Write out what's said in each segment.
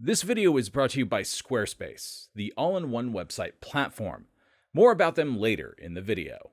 This video is brought to you by Squarespace, the all-in-one website platform. More about them later in the video.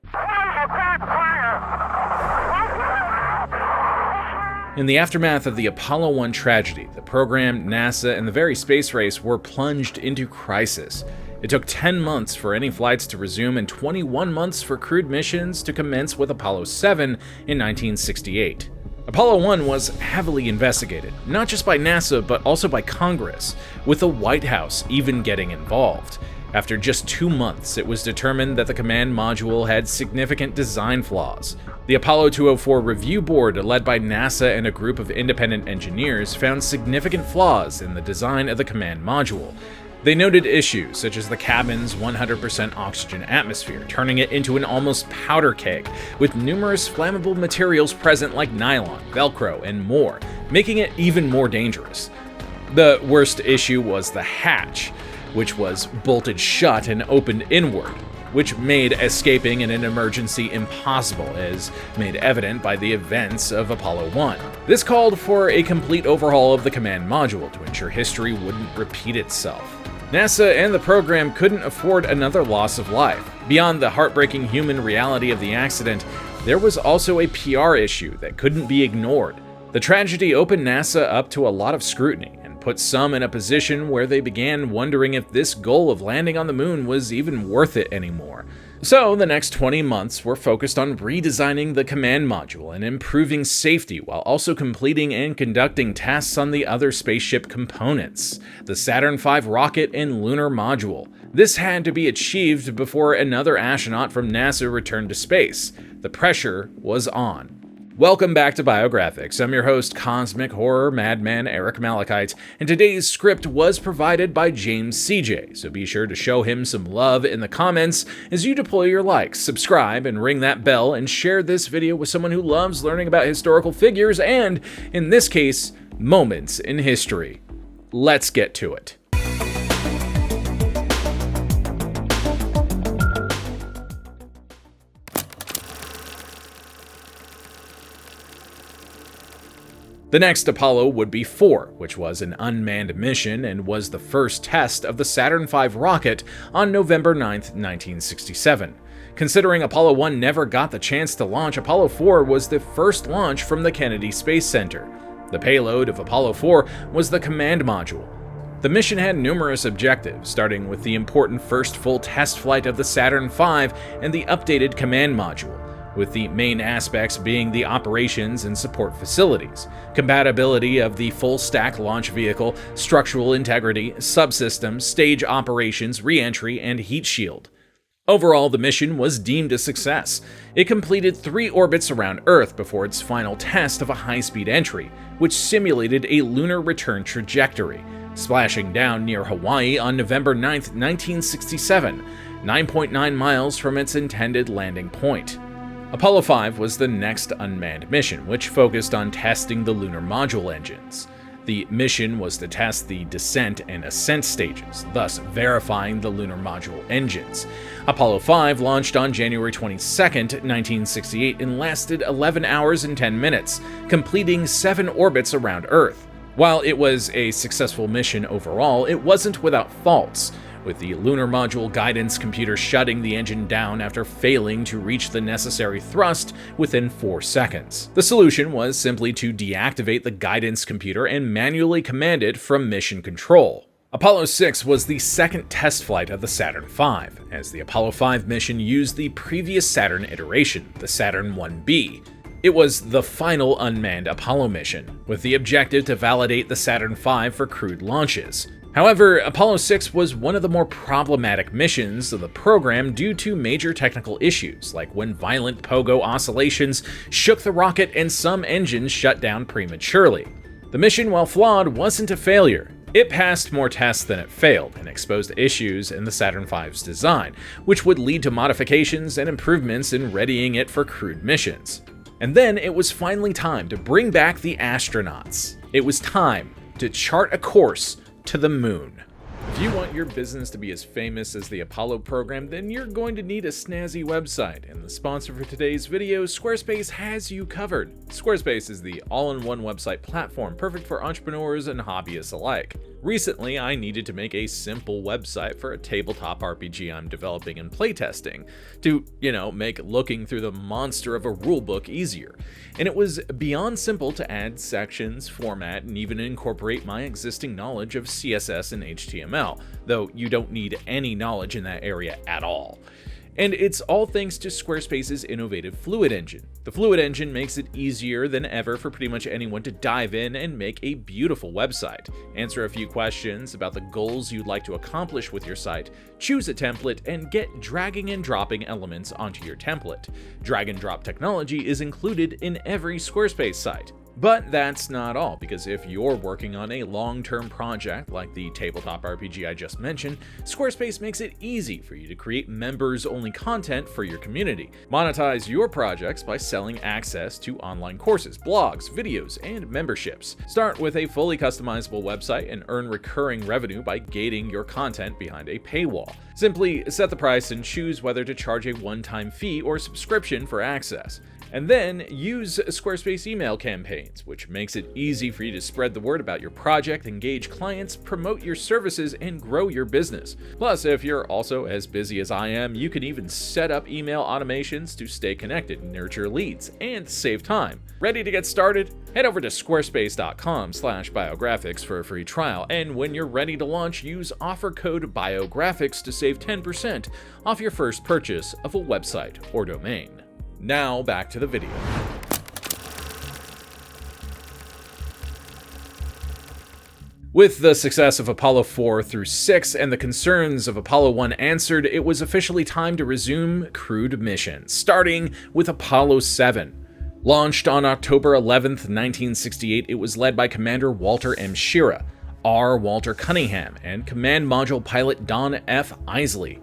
In the aftermath of the Apollo 1 tragedy, the program, NASA, and the very space race were plunged into crisis. It took 10 months for any flights to resume and 21 months for crewed missions to commence with Apollo 7 in 1968. Apollo 1 was heavily investigated, not just by NASA but also by Congress, with the White House even getting involved. After just 2 months, it was determined that the command module had significant design flaws. The Apollo 204 Review Board, led by NASA and a group of independent engineers, found significant flaws in the design of the command module. They noted issues such as the cabin's 100% oxygen atmosphere, turning it into an almost powder keg, with numerous flammable materials present like nylon, Velcro, and more, making it even more dangerous. The worst issue was the hatch, which was bolted shut and opened inward, which made escaping in an emergency impossible, as made evident by the events of Apollo 1. This called for a complete overhaul of the command module to ensure history wouldn't repeat itself. NASA and the program couldn't afford another loss of life. Beyond the heartbreaking human reality of the accident, there was also a PR issue that couldn't be ignored. The tragedy opened NASA up to a lot of scrutiny and put some in a position where they began wondering if this goal of landing on the moon was even worth it anymore. So the next 20 months were focused on redesigning the command module and improving safety while also completing and conducting tests on the other spaceship components, the Saturn V rocket and lunar module. This had to be achieved before another astronaut from NASA returned to space. The pressure was on. Welcome back to Biographics. I'm your host, Cosmic Horror Madman Eric Malachite, and today's script was provided by James CJ, so be sure to show him some love in the comments as you deploy your likes, subscribe, and ring that bell, and share this video with someone who loves learning about historical figures and, in this case, moments in history. Let's get to it. The next Apollo would be 4, which was an unmanned mission and was the first test of the Saturn V rocket on November 9, 1967. Considering Apollo 1 never got the chance to launch, Apollo 4 was the first launch from the Kennedy Space Center. The payload of Apollo 4 was the command module. The mission had numerous objectives, starting with the important first full test flight of the Saturn V and the updated command module, with the main aspects being the operations and support facilities, compatibility of the full-stack launch vehicle, structural integrity, subsystems, stage operations, re-entry, and heat shield. Overall, the mission was deemed a success. It completed 3 orbits around Earth before its final test of a high-speed entry, which simulated a lunar return trajectory, splashing down near Hawaii on November 9, 1967, 9.9 miles from its intended landing point. Apollo 5 was the next unmanned mission, which focused on testing the lunar module engines. The mission was to test the descent and ascent stages, thus verifying the lunar module engines. Apollo 5 launched on January 22, 1968 and lasted 11 hours and 10 minutes, completing 7 orbits around Earth. While it was a successful mission overall, it wasn't without faults, with the lunar module guidance computer shutting the engine down after failing to reach the necessary thrust within 4 seconds. The solution was simply to deactivate the guidance computer and manually command it from mission control. Apollo 6 was the second test flight of the Saturn V, as the Apollo 5 mission used the previous Saturn iteration, the Saturn 1B. It was the final unmanned Apollo mission, with the objective to validate the Saturn V for crewed launches. However, Apollo 6 was one of the more problematic missions of the program due to major technical issues, like when violent pogo oscillations shook the rocket and some engines shut down prematurely. The mission, while flawed, wasn't a failure. It passed more tests than it failed and exposed issues in the Saturn V's design, which would lead to modifications and improvements in readying it for crewed missions. And then it was finally time to bring back the astronauts. It was time to chart a course to the moon. If you want your business to be as famous as the Apollo program, then you're going to need a snazzy website, and the sponsor for today's video, Squarespace, has you covered. Squarespace is the all-in-one website platform perfect for entrepreneurs and hobbyists alike. Recently, I needed to make a simple website for a tabletop RPG I'm developing and playtesting to, make looking through the monster of a rulebook easier. And it was beyond simple to add sections, format, and even incorporate my existing knowledge of CSS and HTML, though you don't need any knowledge in that area at all. And it's all thanks to Squarespace's innovative Fluid Engine. The Fluid Engine makes it easier than ever for pretty much anyone to dive in and make a beautiful website, answer a few questions about the goals you'd like to accomplish with your site, choose a template, and get dragging and dropping elements onto your template. Drag and drop technology is included in every Squarespace site. But that's not all, because if you're working on a long-term project like the tabletop RPG I just mentioned, Squarespace makes it easy for you to create members-only content for your community. Monetize your projects by selling access to online courses, blogs, videos, and memberships. Start with a fully customizable website and earn recurring revenue by gating your content behind a paywall. Simply set the price and choose whether to charge a one-time fee or subscription for access. And then use Squarespace email campaigns, which makes it easy for you to spread the word about your project, engage clients, promote your services, and grow your business. Plus, if you're also as busy as I am, you can even set up email automations to stay connected, nurture leads, and save time. Ready to get started? Head over to squarespace.com/biographics for a free trial, and when you're ready to launch, use offer code Biographics to save 10% off your first purchase of a website or domain. Now back to the video. With the success of Apollo 4 through 6 and the concerns of Apollo 1 answered, it was officially time to resume crewed missions, starting with Apollo 7. Launched on October 11th, 1968, it was led by Commander Walter M. Schirra, R. Walter Cunningham, and Command Module pilot Don F. Isley.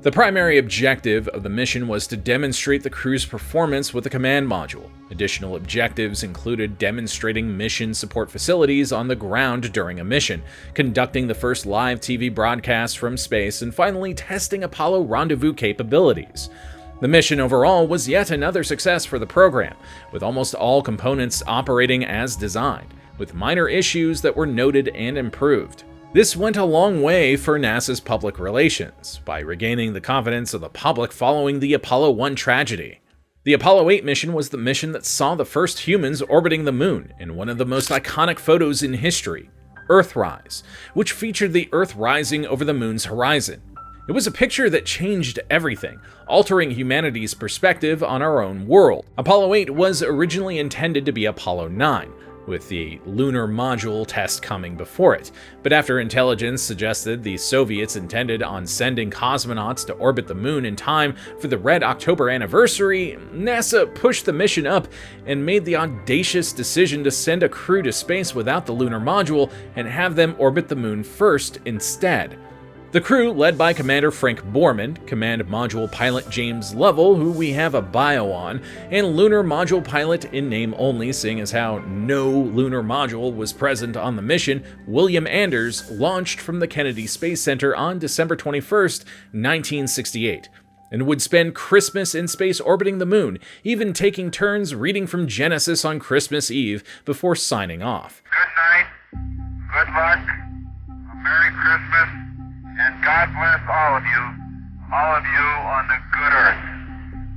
The primary objective of the mission was to demonstrate the crew's performance with the command module. Additional objectives included demonstrating mission support facilities on the ground during a mission, conducting the first live TV broadcast from space, and finally testing Apollo rendezvous capabilities. The mission overall was yet another success for the program, with almost all components operating as designed, with minor issues that were noted and improved. This went a long way for NASA's public relations, by regaining the confidence of the public following the Apollo 1 tragedy. The Apollo 8 mission was the mission that saw the first humans orbiting the moon in one of the most iconic photos in history, Earthrise, which featured the Earth rising over the moon's horizon. It was a picture that changed everything, altering humanity's perspective on our own world. Apollo 8 was originally intended to be Apollo 9, with the lunar module test coming before it. But after intelligence suggested the Soviets intended on sending cosmonauts to orbit the moon in time for the Red October anniversary, NASA pushed the mission up and made the audacious decision to send a crew to space without the lunar module and have them orbit the moon first instead. The crew, led by Commander Frank Borman, Command Module Pilot James Lovell, who we have a bio on, and Lunar Module Pilot in name only, seeing as how no lunar module was present on the mission, William Anders, launched from the Kennedy Space Center on December 21st, 1968, and would spend Christmas in space orbiting the moon, even taking turns reading from Genesis on Christmas Eve before signing off. Good night, good luck, a Merry Christmas, and God bless all of you on the good earth.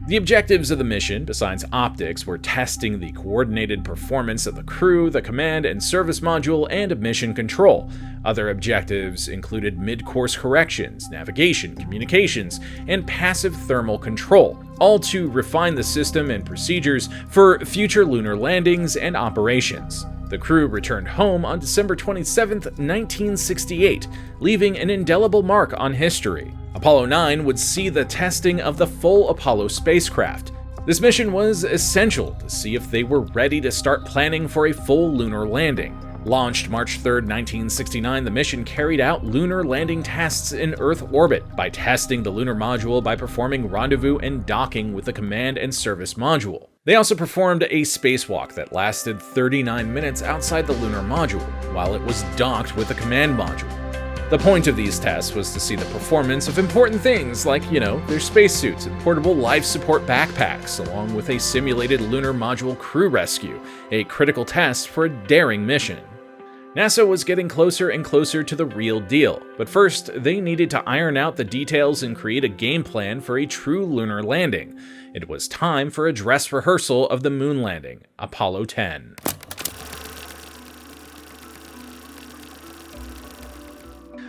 The objectives of the mission, besides optics, were testing the coordinated performance of the crew, the command and service module, and mission control. Other objectives included mid-course corrections, navigation, communications, and passive thermal control, all to refine the system and procedures for future lunar landings and operations. The crew returned home on December 27, 1968, leaving an indelible mark on history. Apollo 9 would see the testing of the full Apollo spacecraft. This mission was essential to see if they were ready to start planning for a full lunar landing. Launched March 3, 1969, the mission carried out lunar landing tests in Earth orbit by testing the lunar module by performing rendezvous and docking with the command and service module. They also performed a spacewalk that lasted 39 minutes outside the lunar module, while it was docked with the command module. The point of these tests was to see the performance of important things like, their spacesuits and portable life support backpacks, along with a simulated lunar module crew rescue, a critical test for a daring mission. NASA was getting closer and closer to the real deal, but first they needed to iron out the details and create a game plan for a true lunar landing. It was time for a dress rehearsal of the moon landing, Apollo 10.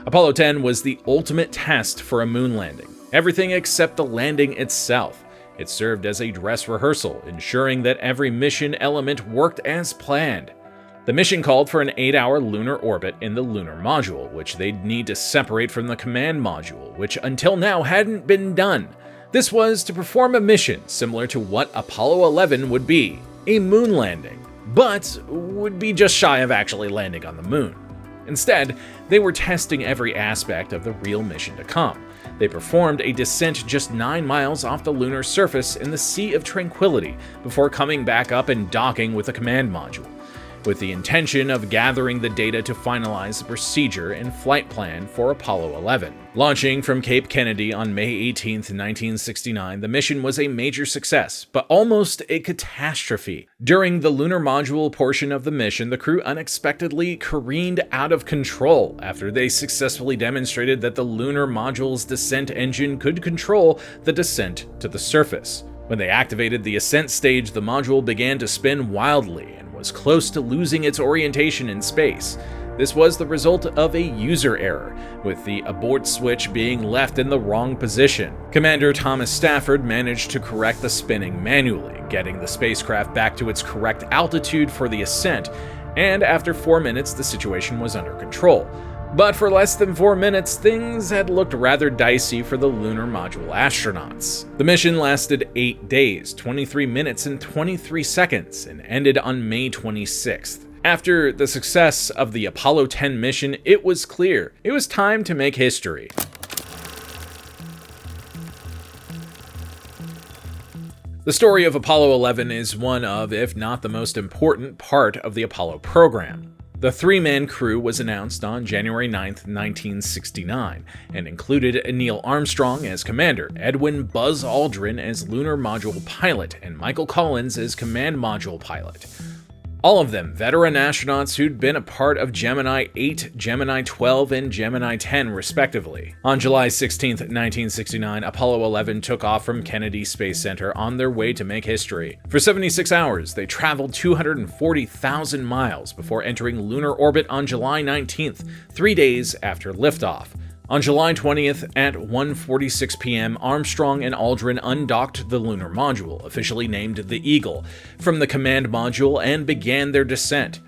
Apollo 10 was the ultimate test for a moon landing, everything except the landing itself. It served as a dress rehearsal, ensuring that every mission element worked as planned. The mission called for an 8-hour lunar orbit in the lunar module, which they'd need to separate from the command module, which until now hadn't been done. This was to perform a mission similar to what Apollo 11 would be, a moon landing, but would be just shy of actually landing on the moon. Instead, they were testing every aspect of the real mission to come. They performed a descent just 9 miles off the lunar surface in the Sea of Tranquility before coming back up and docking with the command module, with the intention of gathering the data to finalize the procedure and flight plan for Apollo 11. Launching from Cape Kennedy on May 18, 1969, the mission was a major success, but almost a catastrophe. During the lunar module portion of the mission, the crew unexpectedly careened out of control after they successfully demonstrated that the lunar module's descent engine could control the descent to the surface. When they activated the ascent stage, the module began to spin wildly and was close to losing its orientation in space. This was the result of a user error, with the abort switch being left in the wrong position. Commander Thomas Stafford managed to correct the spinning manually, getting the spacecraft back to its correct altitude for the ascent, and after 4 minutes the situation was under control. But for less than 4 minutes, things had looked rather dicey for the lunar module astronauts. The mission lasted 8 days, 23 minutes, and 23 seconds, and ended on May 26th. After the success of the Apollo 10 mission, it was clear it was time to make history. The story of Apollo 11 is one of, if not the most important part of the Apollo program. The 3-man crew was announced on January 9, 1969, and included Neil Armstrong as commander, Edwin "Buzz" Aldrin as lunar module pilot, and Michael Collins as command module pilot. All of them veteran astronauts who'd been a part of Gemini 8, Gemini 12, and Gemini 10 respectively. On July 16, 1969, Apollo 11 took off from Kennedy Space Center on their way to make history. For 76 hours, they traveled 240,000 miles before entering lunar orbit on July 19th, 3 days after liftoff. On July 20th at 1:46 p.m., Armstrong and Aldrin undocked the lunar module, officially named the Eagle, from the command module and began their descent.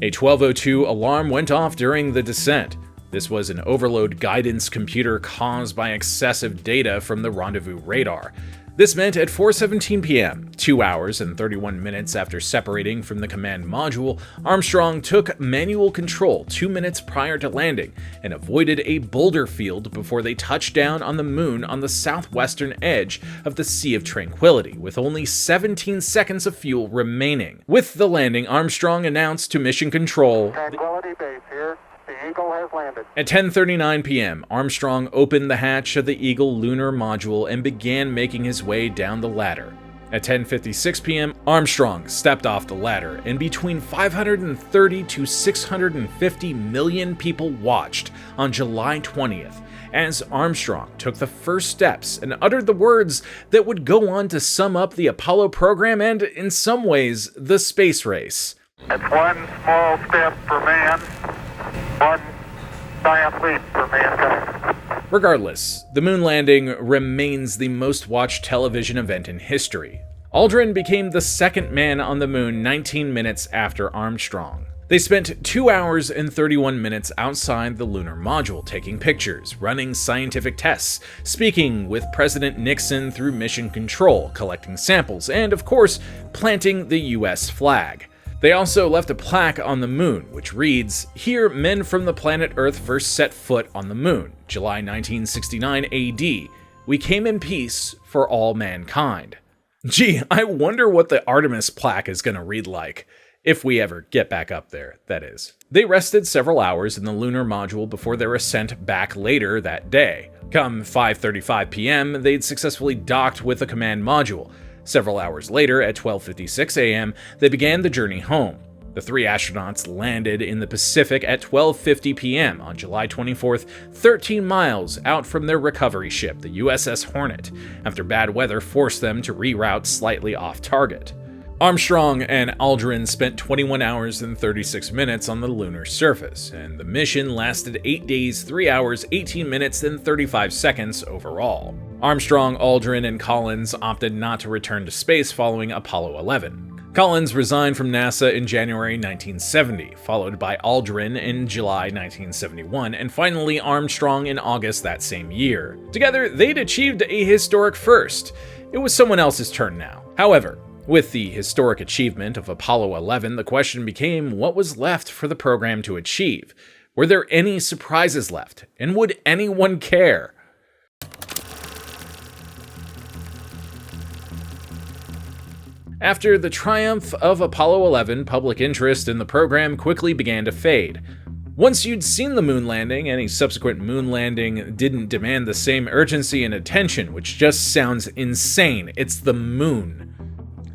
A 12:02 alarm went off during the descent. This was an overload guidance computer caused by excessive data from the rendezvous radar. This meant at 4:17 p.m., 2 hours and 31 minutes after separating from the command module, Armstrong took manual control 2 minutes prior to landing and avoided a boulder field before they touched down on the moon on the southwestern edge of the Sea of Tranquility, with only 17 seconds of fuel remaining. With the landing, Armstrong announced to Mission Control, Tranquility Base here. The Eagle has landed. At 10:39 p.m., Armstrong opened the hatch of the Eagle lunar module and began making his way down the ladder. At 10:56 p.m., Armstrong stepped off the ladder, and between 530 to 650 million people watched on July 20th as Armstrong took the first steps and uttered the words that would go on to sum up the Apollo program and, in some ways, the space race. It's one small step for man, one giant leap for mankind. Regardless, the moon landing remains the most watched television event in history. Aldrin became the second man on the moon 19 minutes after Armstrong. They spent 2 hours and 31 minutes outside the lunar module taking pictures, running scientific tests, speaking with President Nixon through Mission Control, collecting samples, and of course, planting the US flag. They also left a plaque on the moon, which reads, "Here men from the planet Earth first set foot on the moon, July 1969 AD. We came in peace for all mankind." Gee, I wonder what the Artemis plaque is gonna read like. If we ever get back up there, that is. They rested several hours in the lunar module before they were sent back later that day. Come 5:35 p.m., they'd successfully docked with the command module. Several hours later, at 12:56 a.m., they began the journey home. The 3 astronauts landed in the Pacific at 12:50 p.m. on July 24th, 13 miles out from their recovery ship, the USS Hornet, after bad weather forced them to reroute slightly off target. Armstrong and Aldrin spent 21 hours and 36 minutes on the lunar surface, and the mission lasted 8 days, 3 hours, 18 minutes, and 35 seconds overall. Armstrong, Aldrin, and Collins opted not to return to space following Apollo 11. Collins resigned from NASA in January 1970, followed by Aldrin in July 1971, and finally Armstrong in August that same year. Together, they'd achieved a historic first. It was someone else's turn now. However, with the historic achievement of Apollo 11, the question became what was left for the program to achieve. Were there any surprises left? And would anyone care? After the triumph of Apollo 11, public interest in the program quickly began to fade. Once you'd seen the moon landing, any subsequent moon landing didn't demand the same urgency and attention, which just sounds insane. It's the moon.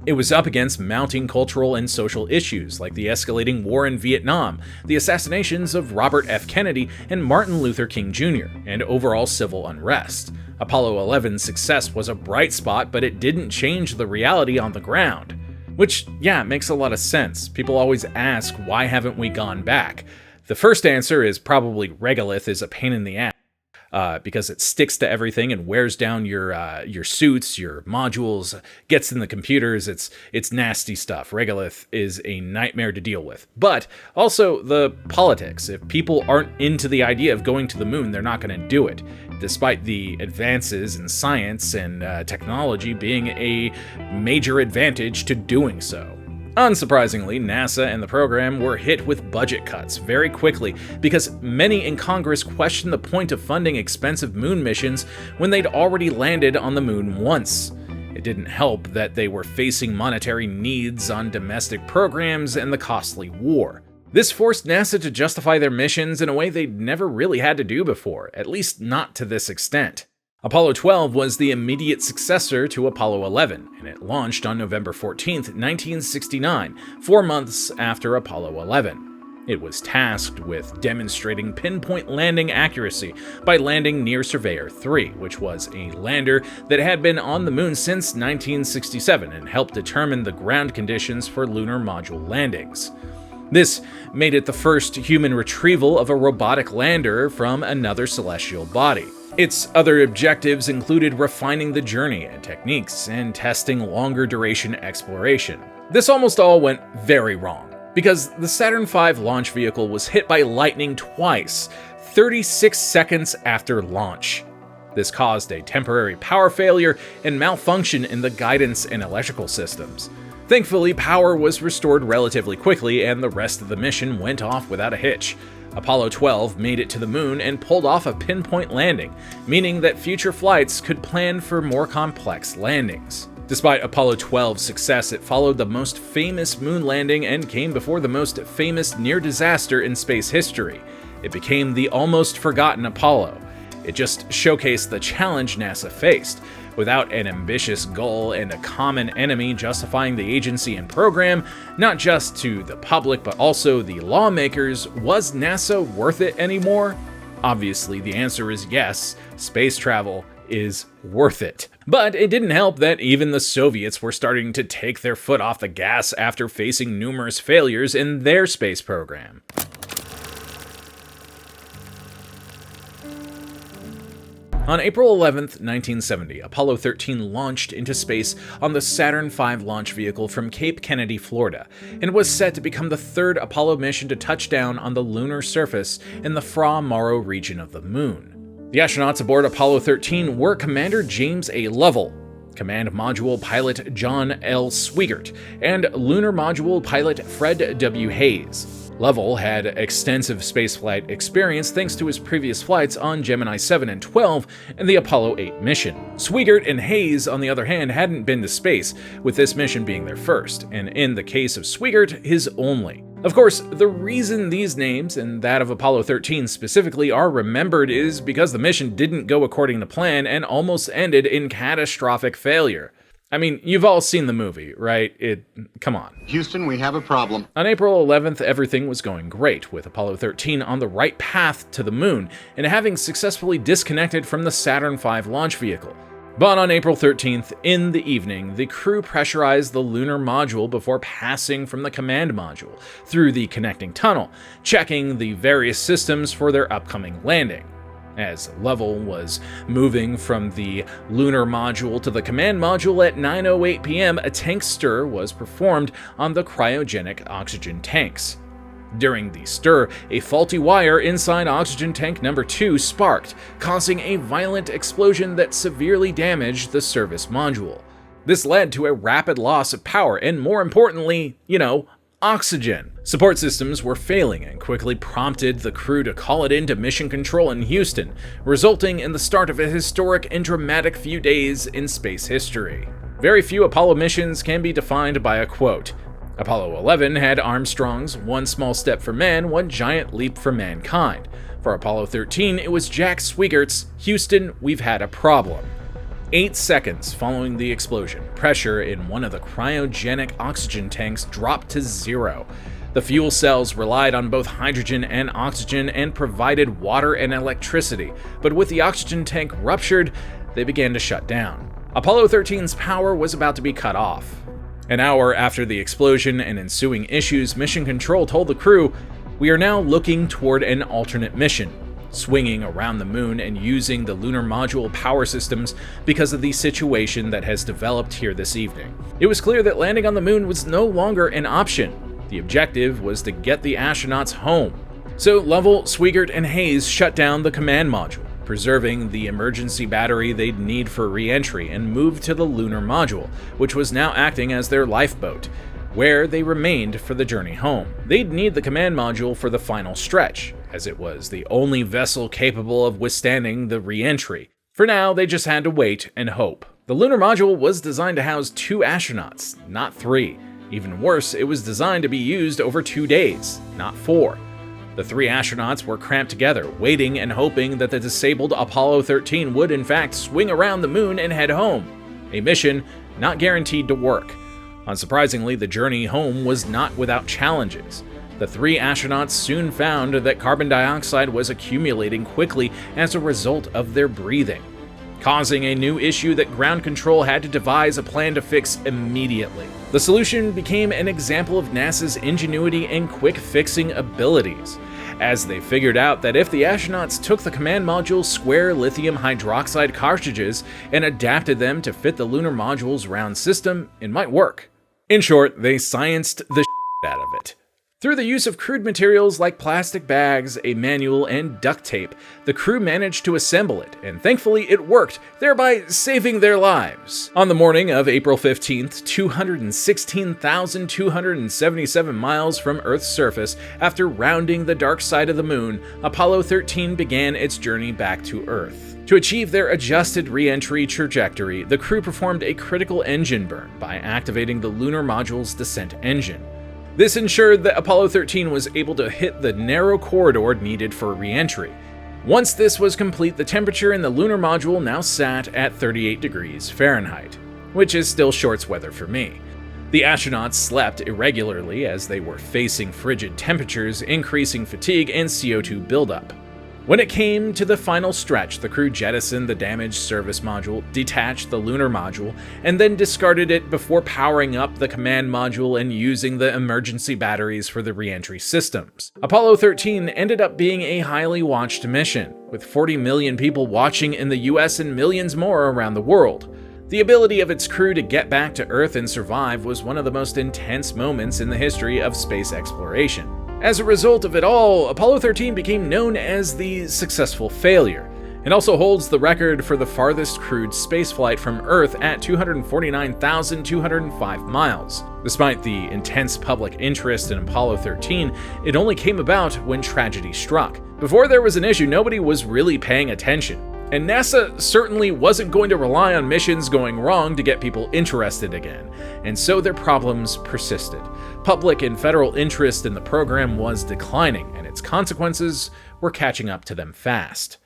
It was up against mounting cultural and social issues like the escalating war in Vietnam, the assassinations of Robert F. Kennedy and Martin Luther King Jr., and overall civil unrest. Apollo 11's success was a bright spot, but it didn't change the reality on the ground. Which, yeah, makes a lot of sense. People always ask, why haven't we gone back? The first answer is probably regolith is a pain in the ass. Because it sticks to everything and wears down your suits, your modules, gets in the computers. It's nasty stuff. Regolith is a nightmare to deal with. But also the politics. If people aren't into the idea of going to the moon, they're not going to do it, despite the advances in science and technology being a major advantage to doing so. Unsurprisingly, NASA and the program were hit with budget cuts very quickly because many in Congress questioned the point of funding expensive moon missions when they'd already landed on the moon once. It didn't help that they were facing monetary needs on domestic programs and the costly war. This forced NASA to justify their missions in a way they'd never really had to do before, at least not to this extent. Apollo 12 was the immediate successor to Apollo 11, and it launched on November 14, 1969, 4 months after Apollo 11. It was tasked with demonstrating pinpoint landing accuracy by landing near Surveyor 3, which was a lander that had been on the moon since 1967 and helped determine the ground conditions for lunar module landings. This made it the first human retrieval of a robotic lander from another celestial body. Its other objectives included refining the journey and techniques and testing longer duration exploration. This almost all went very wrong, because the Saturn V launch vehicle was hit by lightning twice, 36 seconds after launch. This caused a temporary power failure and malfunction in the guidance and electrical systems. Thankfully, power was restored relatively quickly and the rest of the mission went off without a hitch. Apollo 12 made it to the moon and pulled off a pinpoint landing, meaning that future flights could plan for more complex landings. Despite Apollo 12's success, it followed the most famous moon landing and came before the most famous near disaster in space history. It became the almost forgotten Apollo. It just showcased the challenge NASA faced. Without an ambitious goal and a common enemy justifying the agency and program, not just to the public but also the lawmakers, was NASA worth it anymore? Obviously, the answer is yes. Space travel is worth it. But it didn't help that even the Soviets were starting to take their foot off the gas after facing numerous failures in their space program. On April 11, 1970, Apollo 13 launched into space on the Saturn V launch vehicle from Cape Kennedy, Florida, and was set to become the third Apollo mission to touch down on the lunar surface in the Fra Mauro region of the moon. The astronauts aboard Apollo 13 were Commander James A. Lovell, Command Module Pilot John L. Swigert, and Lunar Module Pilot Fred W. Hayes. Lovell had extensive spaceflight experience thanks to his previous flights on Gemini 7 and 12 and the Apollo 8 mission. Swigert and Hayes, on the other hand, hadn't been to space, with this mission being their first, and in the case of Swigert, his only. Of course, the reason these names, and that of Apollo 13 specifically, are remembered is because the mission didn't go according to plan and almost ended in catastrophic failure. I mean, you've all seen the movie, right? Come on. Houston, we have a problem. On April 11th, everything was going great, with Apollo 13 on the right path to the moon and having successfully disconnected from the Saturn V launch vehicle. But on April 13th, in the evening, the crew pressurized the lunar module before passing from the command module through the connecting tunnel, checking the various systems for their upcoming landing. As Lovell was moving from the lunar module to the command module at 9:08 p.m., a tank stir was performed on the cryogenic oxygen tanks. During the stir, a faulty wire inside oxygen tank number 2 sparked, causing a violent explosion that severely damaged the service module. This led to a rapid loss of power and, more importantly, oxygen. Support systems were failing and quickly prompted the crew to call it into mission control in Houston, resulting in the start of a historic and dramatic few days in space history. Very few Apollo missions can be defined by a quote. Apollo 11 had Armstrong's "one small step for man, one giant leap for mankind." For Apollo 13, it was Jack Swiggert's "Houston, we've had a problem." 8 seconds following the explosion, pressure in one of the cryogenic oxygen tanks dropped to 0. The fuel cells relied on both hydrogen and oxygen and provided water and electricity, but with the oxygen tank ruptured, they began to shut down. Apollo 13's power was about to be cut off. An hour after the explosion and ensuing issues, Mission Control told the crew, "We are now looking toward an alternate mission, swinging around the moon and using the lunar module power systems because of the situation that has developed here this evening." It was clear that landing on the moon was no longer an option. The objective was to get the astronauts home. So Lovell, Swigert, and Hayes shut down the command module, preserving the emergency battery they'd need for re-entry, and moved to the lunar module, which was now acting as their lifeboat, where they remained for the journey home. They'd need the command module for the final stretch, as it was the only vessel capable of withstanding the re-entry. For now, they just had to wait and hope. The lunar module was designed to house 2 astronauts, not 3. Even worse, it was designed to be used over 2 days, not 4. The 3 astronauts were cramped together, waiting and hoping that the disabled Apollo 13 would in fact swing around the moon and head home. A mission not guaranteed to work. Unsurprisingly, the journey home was not without challenges. The 3 astronauts soon found that carbon dioxide was accumulating quickly as a result of their breathing, causing a new issue that ground control had to devise a plan to fix immediately. The solution became an example of NASA's ingenuity and quick-fixing abilities, as they figured out that if the astronauts took the command module's square lithium hydroxide cartridges and adapted them to fit the lunar module's round system, it might work. In short, they scienced the out of it. Through the use of crude materials like plastic bags, a manual, and duct tape, the crew managed to assemble it, and thankfully it worked, thereby saving their lives. On the morning of April 15th, 216,277 miles from Earth's surface, after rounding the dark side of the moon, Apollo 13 began its journey back to Earth. To achieve their adjusted re-entry trajectory, the crew performed a critical engine burn by activating the lunar module's descent engine. This ensured that Apollo 13 was able to hit the narrow corridor needed for re-entry. Once this was complete, the temperature in the lunar module now sat at 38 degrees Fahrenheit, which is still shorts weather for me. The astronauts slept irregularly as they were facing frigid temperatures, increasing fatigue, and CO2 buildup. When it came to the final stretch, the crew jettisoned the damaged service module, detached the lunar module, and then discarded it before powering up the command module and using the emergency batteries for the re-entry systems. Apollo 13 ended up being a highly watched mission, with 40 million people watching in the US and millions more around the world. The ability of its crew to get back to Earth and survive was one of the most intense moments in the history of space exploration. As a result of it all, Apollo 13 became known as the successful failure. It also holds the record for the farthest crewed spaceflight from Earth at 249,205 miles. Despite the intense public interest in Apollo 13, it only came about when tragedy struck. Before there was an issue, nobody was really paying attention. And NASA certainly wasn't going to rely on missions going wrong to get people interested again, and so their problems persisted. Public and federal interest in the program was declining, and its consequences were catching up to them fast.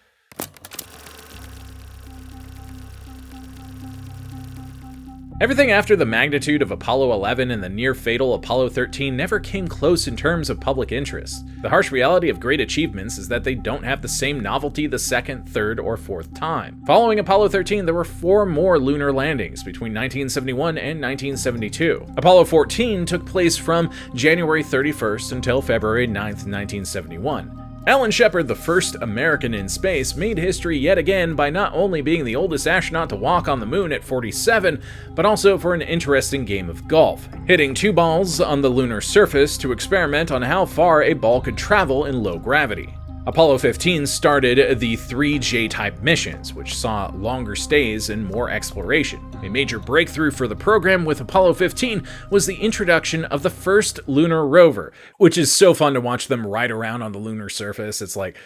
Everything after the magnitude of Apollo 11 and the near-fatal Apollo 13 never came close in terms of public interest. The harsh reality of great achievements is that they don't have the same novelty the second, third, or fourth time. Following Apollo 13, there were 4 more lunar landings between 1971 and 1972. Apollo 14 took place from January 31st until February 9th, 1971. Alan Shepard, the first American in space, made history yet again by not only being the oldest astronaut to walk on the moon at 47, but also for an interesting game of golf, hitting 2 balls on the lunar surface to experiment on how far a ball could travel in low gravity. Apollo 15 started the 3 J-type missions, which saw longer stays and more exploration. A major breakthrough for the program with Apollo 15 was the introduction of the first lunar rover, which is so fun to watch them ride around on the lunar surface. It's like,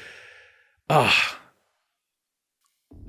I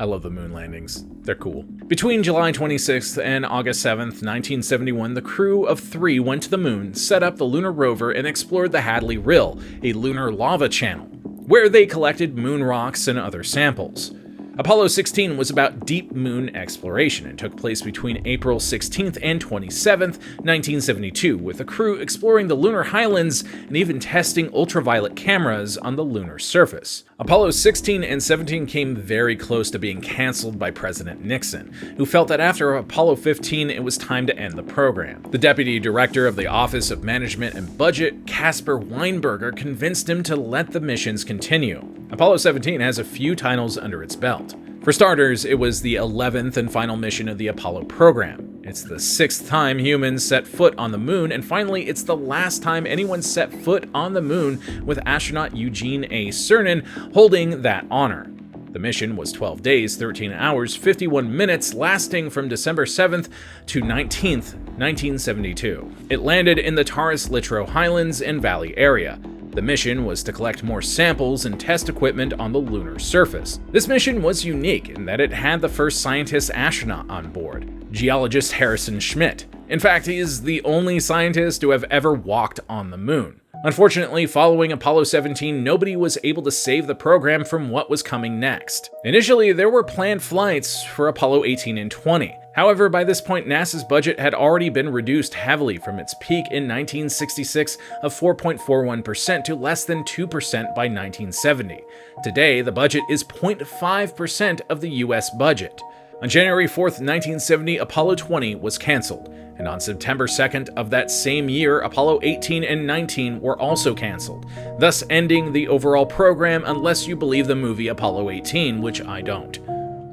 love the moon landings. They're cool. Between July 26th and August 7th, 1971, the crew of 3 went to the moon, set up the lunar rover, and explored the Hadley Rill, a lunar lava channel, where they collected moon rocks and other samples. Apollo 16 was about deep moon exploration and took place between April 16th and 27th, 1972, with the crew exploring the lunar highlands and even testing ultraviolet cameras on the lunar surface. Apollo 16 and 17 came very close to being canceled by President Nixon, who felt that after Apollo 15 it was time to end the program. The deputy director of the Office of Management and Budget, Caspar Weinberger, convinced him to let the missions continue. Apollo 17 has a few titles under its belt. For starters, it was the 11th and final mission of the Apollo program. It's the 6th time humans set foot on the moon, and finally, it's the last time anyone set foot on the moon, with astronaut Eugene A. Cernan holding that honor. The mission was 12 days, 13 hours, 51 minutes, lasting from December 7th to 19th, 1972. It landed in the Taurus-Littrow Highlands and Valley area. The mission was to collect more samples and test equipment on the lunar surface. This mission was unique in that it had the first scientist astronaut on board, geologist Harrison Schmitt. In fact, he is the only scientist to have ever walked on the moon. Unfortunately, following Apollo 17, nobody was able to save the program from what was coming next. Initially, there were planned flights for Apollo 18 and 20. However, by this point, NASA's budget had already been reduced heavily from its peak in 1966 of 4.41% to less than 2% by 1970. Today, the budget is 0.5% of the US budget. On January 4th, 1970, Apollo 20 was canceled, and on September 2nd of that same year, Apollo 18 and 19 were also canceled, thus ending the overall program unless you believe the movie Apollo 18, which I don't.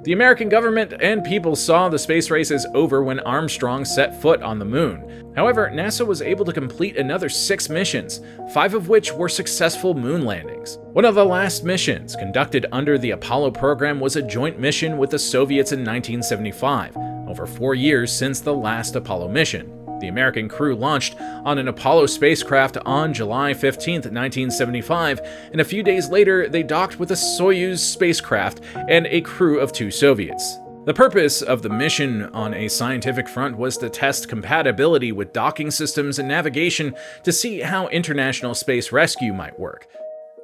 The American government and people saw the space race as over when Armstrong set foot on the moon. However, NASA was able to complete another 6 missions, 5 of which were successful moon landings. One of the last missions conducted under the Apollo program was a joint mission with the Soviets in 1975, over 4 years since the last Apollo mission. The American crew launched on an Apollo spacecraft on July 15, 1975, and a few days later they docked with a Soyuz spacecraft and a crew of 2 Soviets. The purpose of the mission on a scientific front was to test compatibility with docking systems and navigation to see how international space rescue might work.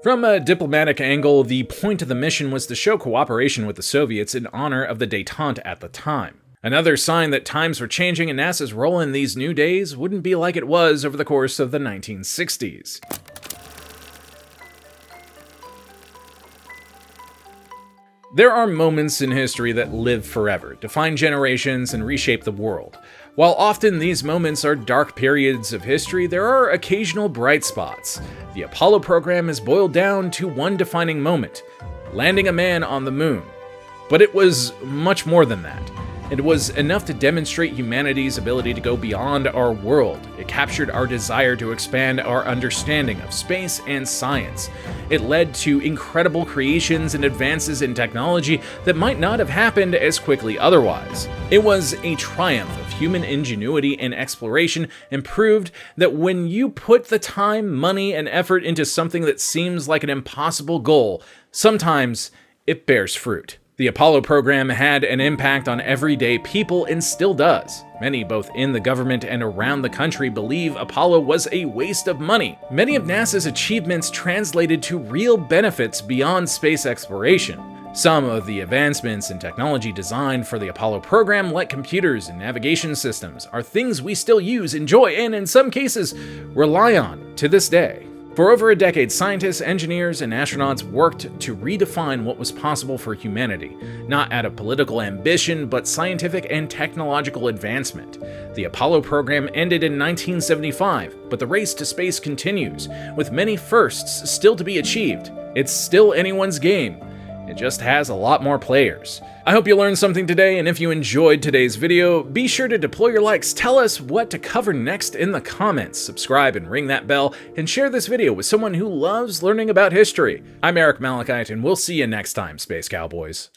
From a diplomatic angle, the point of the mission was to show cooperation with the Soviets in honor of the détente at the time. Another sign that times were changing and NASA's role in these new days wouldn't be like it was over the course of the 1960s. There are moments in history that live forever, define generations, and reshape the world. While often these moments are dark periods of history, there are occasional bright spots. The Apollo program is boiled down to one defining moment: landing a man on the moon. But it was much more than that. It was enough to demonstrate humanity's ability to go beyond our world. It captured our desire to expand our understanding of space and science. It led to incredible creations and advances in technology that might not have happened as quickly otherwise. It was a triumph of human ingenuity and exploration, and proved that when you put the time, money, and effort into something that seems like an impossible goal, sometimes it bears fruit. The Apollo program had an impact on everyday people and still does. Many, both in the government and around the country, believe Apollo was a waste of money. Many of NASA's achievements translated to real benefits beyond space exploration. Some of the advancements in technology designed for the Apollo program, like computers and navigation systems, are things we still use, enjoy, and in some cases, rely on to this day. For over a decade, scientists, engineers, and astronauts worked to redefine what was possible for humanity, not out of political ambition, but scientific and technological advancement. The Apollo program ended in 1975, but the race to space continues, with many firsts still to be achieved. It's still anyone's game. It just has a lot more players. I hope you learned something today, and if you enjoyed today's video, be sure to deploy your likes, tell us what to cover next in the comments, subscribe and ring that bell, and share this video with someone who loves learning about history. I'm Eric Malachite, and we'll see you next time, Space Cowboys.